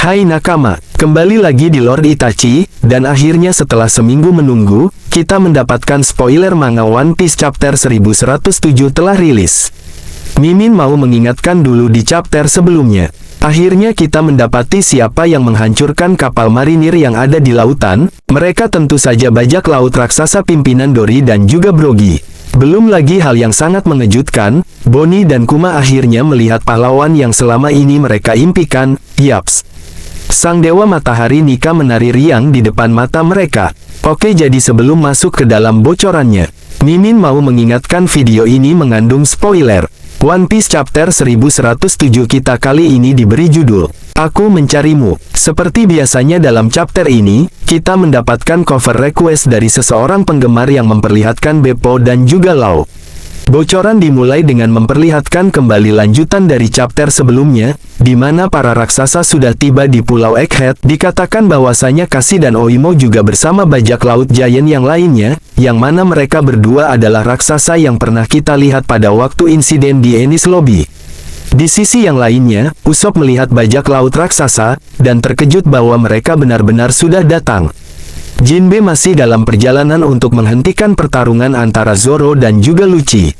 Hai nakama, kembali lagi di Lord Itachi, dan akhirnya setelah seminggu menunggu, kita mendapatkan spoiler manga One Piece chapter 1107 telah rilis. Mimin mau mengingatkan dulu di chapter sebelumnya. Akhirnya kita mendapati siapa yang menghancurkan kapal marinir yang ada di lautan. Mereka tentu saja bajak laut raksasa pimpinan Dory dan juga Brogy. Belum lagi hal yang sangat mengejutkan, Bonnie dan Kuma akhirnya melihat pahlawan yang selama ini mereka impikan, Yaps. Sang Dewa Matahari Nika menari riang di depan mata mereka. Oke, jadi sebelum masuk ke dalam bocorannya, Mimin mau mengingatkan video ini mengandung spoiler. One Piece chapter 1107 kita kali ini diberi judul Aku Mencarimu. Seperti biasanya dalam chapter ini, kita mendapatkan cover request dari seseorang penggemar yang memperlihatkan Beppo dan juga Law. Bocoran dimulai dengan memperlihatkan kembali lanjutan dari chapter sebelumnya, di mana para raksasa sudah tiba di Pulau Egghead. Dikatakan bahwasanya Kasi dan Oimo juga bersama bajak laut giant yang lainnya, yang mana mereka berdua adalah raksasa yang pernah kita lihat pada waktu insiden di Enies Lobby. Di sisi yang lainnya, Usopp melihat bajak laut raksasa, dan terkejut bahwa mereka benar-benar sudah datang. Jinbe masih dalam perjalanan untuk menghentikan pertarungan antara Zoro dan juga Lucci.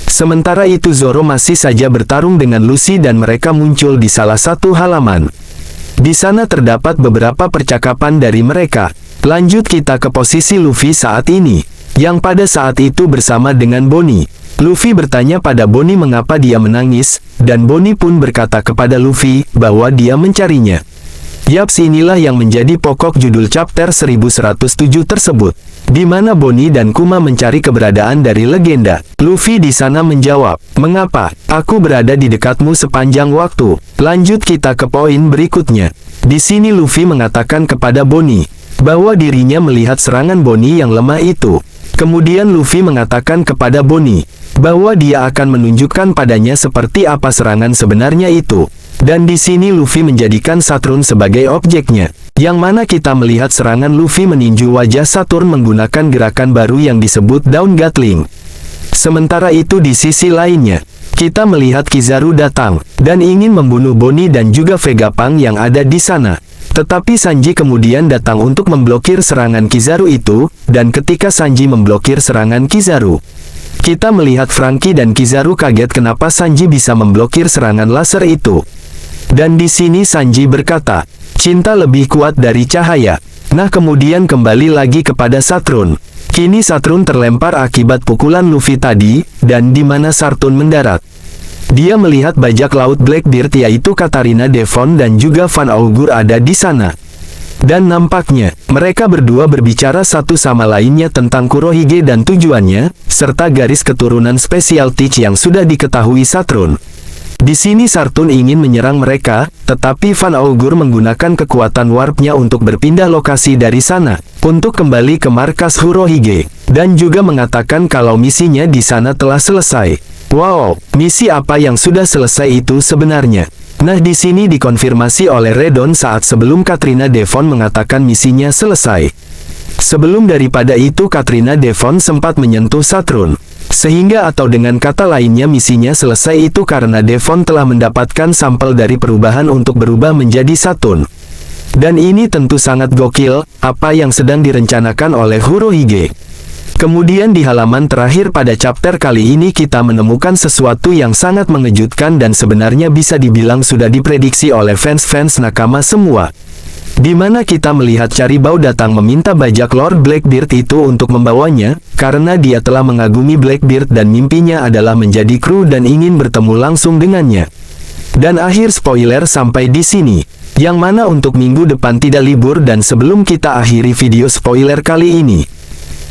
Sementara itu Zoro masih saja bertarung dengan Luffy dan mereka muncul di salah satu halaman. Di sana terdapat beberapa percakapan dari mereka. Lanjut kita ke posisi Luffy saat ini, yang pada saat itu bersama dengan Bonnie. Luffy bertanya pada Bonnie mengapa dia menangis, dan Bonnie pun berkata kepada Luffy bahwa dia mencarinya. Yaps, inilah yang menjadi pokok judul chapter 1107 tersebut, di mana Bonnie dan Kuma mencari keberadaan dari legenda. Luffy di sana menjawab, "Mengapa? Aku berada di dekatmu sepanjang waktu." Lanjut kita ke poin berikutnya. Di sini Luffy mengatakan kepada Bonnie bahwa dirinya melihat serangan Bonnie yang lemah itu. Kemudian Luffy mengatakan kepada Bonnie bahwa dia akan menunjukkan padanya seperti apa serangan sebenarnya itu. Dan di sini Luffy menjadikan Saturn sebagai objeknya, yang mana kita melihat serangan Luffy meninju wajah Saturn menggunakan gerakan baru yang disebut Dawn Gatling. Sementara itu di sisi lainnya, kita melihat Kizaru datang, dan ingin membunuh Bonnie dan juga Vegapunk yang ada di sana. Tetapi Sanji kemudian datang untuk memblokir serangan Kizaru itu, dan ketika Sanji memblokir serangan Kizaru, kita melihat Franky dan Kizaru kaget kenapa Sanji bisa memblokir serangan laser itu. Dan di sini Sanji berkata, cinta lebih kuat dari cahaya. Nah kemudian kembali lagi kepada Saturn. Kini Saturn terlempar akibat pukulan Luffy tadi, dan di mana Saturn mendarat. Dia melihat bajak laut Blackbeard yaitu Katarina Devon dan juga Van Augur ada di sana. Dan nampaknya, mereka berdua berbicara satu sama lainnya tentang Kurohige dan tujuannya, serta garis keturunan spesial Teach yang sudah diketahui Saturn. Di sini Saturn ingin menyerang mereka, tetapi Van Augur menggunakan kekuatan warpnya untuk berpindah lokasi dari sana, untuk kembali ke markas Kurohige, dan juga mengatakan kalau misinya di sana telah selesai. Wow, misi apa yang sudah selesai itu sebenarnya? Nah di sini dikonfirmasi oleh Redon saat sebelum Katrina Devon mengatakan misinya selesai. Sebelum daripada itu Katrina Devon sempat menyentuh Saturn. Sehingga atau dengan kata lainnya misinya selesai itu karena Devon telah mendapatkan sampel dari perubahan untuk berubah menjadi Saturn. Dan ini tentu sangat gokil, apa yang sedang direncanakan oleh Kurohige. Kemudian di halaman terakhir pada chapter kali ini kita menemukan sesuatu yang sangat mengejutkan dan sebenarnya bisa dibilang sudah diprediksi oleh fans-fans nakama semua. Di mana kita melihat Caribou datang meminta bajak Lord Blackbeard itu untuk membawanya, karena dia telah mengagumi Blackbeard dan mimpinya adalah menjadi kru dan ingin bertemu langsung dengannya. Dan akhir spoiler sampai di sini, yang mana untuk minggu depan tidak libur dan sebelum kita akhiri video spoiler kali ini.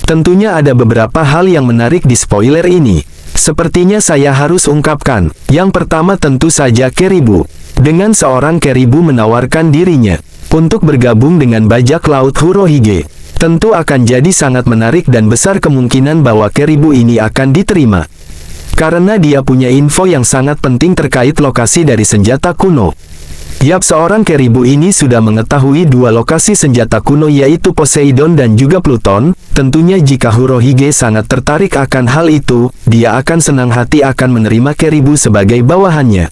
Tentunya ada beberapa hal yang menarik di spoiler ini. Sepertinya saya harus ungkapkan, yang pertama tentu saja Caribou. Dengan seorang Caribou menawarkan dirinya untuk bergabung dengan bajak laut Kurohige, tentu akan jadi sangat menarik dan besar kemungkinan bahwa Caribou ini akan diterima. Karena dia punya info yang sangat penting terkait lokasi dari senjata kuno. Yap, seorang Caribou ini sudah mengetahui dua lokasi senjata kuno yaitu Poseidon dan juga Pluton. Tentunya jika Kurohige sangat tertarik akan hal itu, dia akan senang hati akan menerima Caribou sebagai bawahannya.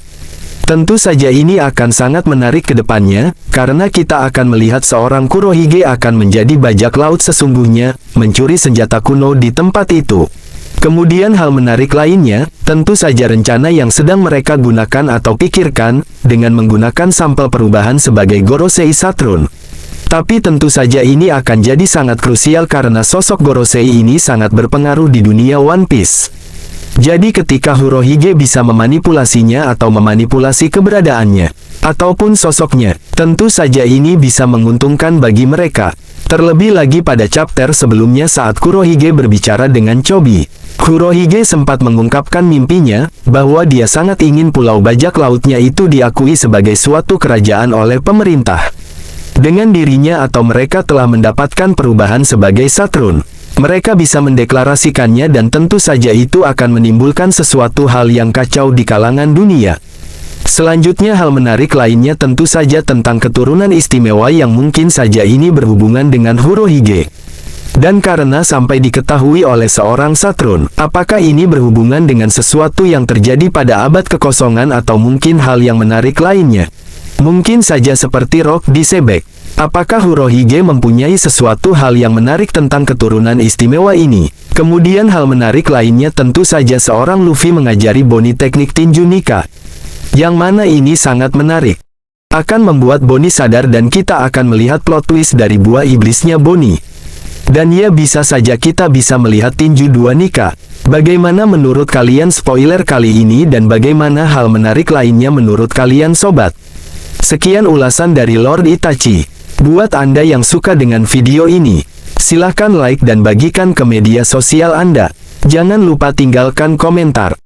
Tentu saja ini akan sangat menarik ke depannya, karena kita akan melihat seorang Kurohige akan menjadi bajak laut sesungguhnya, mencuri senjata kuno di tempat itu. Kemudian hal menarik lainnya, tentu saja rencana yang sedang mereka gunakan atau pikirkan, dengan menggunakan sampel perubahan sebagai Gorosei Saturn. Tapi tentu saja ini akan jadi sangat krusial karena sosok Gorosei ini sangat berpengaruh di dunia One Piece. Jadi ketika Kurohige bisa memanipulasinya atau memanipulasi keberadaannya, ataupun sosoknya, tentu saja ini bisa menguntungkan bagi mereka. Terlebih lagi pada chapter sebelumnya saat Kurohige berbicara dengan Chobi. Kurohige sempat mengungkapkan mimpinya, bahwa dia sangat ingin pulau bajak lautnya itu diakui sebagai suatu kerajaan oleh pemerintah. Dengan dirinya atau mereka telah mendapatkan perubahan sebagai Saturn. Mereka bisa mendeklarasikannya dan tentu saja itu akan menimbulkan sesuatu hal yang kacau di kalangan dunia. Selanjutnya hal menarik lainnya tentu saja tentang keturunan istimewa yang mungkin saja ini berhubungan dengan Kurohige. Dan karena sampai diketahui oleh seorang Saturn, apakah ini berhubungan dengan sesuatu yang terjadi pada abad kekosongan atau mungkin hal yang menarik lainnya? Mungkin saja seperti Rock di Sebek. Apakah Kurohige mempunyai sesuatu hal yang menarik tentang keturunan istimewa ini? Kemudian hal menarik lainnya tentu saja seorang Luffy mengajari Bonnie teknik tinju Nika. Yang mana ini sangat menarik. Akan membuat Bonnie sadar dan kita akan melihat plot twist dari buah iblisnya Bonnie. Dan ya bisa saja kita bisa melihat tinju dua Nika. Bagaimana menurut kalian spoiler kali ini dan bagaimana hal menarik lainnya menurut kalian sobat? Sekian ulasan dari Lord Itachi. Buat Anda yang suka dengan video ini, silahkan like dan bagikan ke media sosial Anda. Jangan lupa tinggalkan komentar.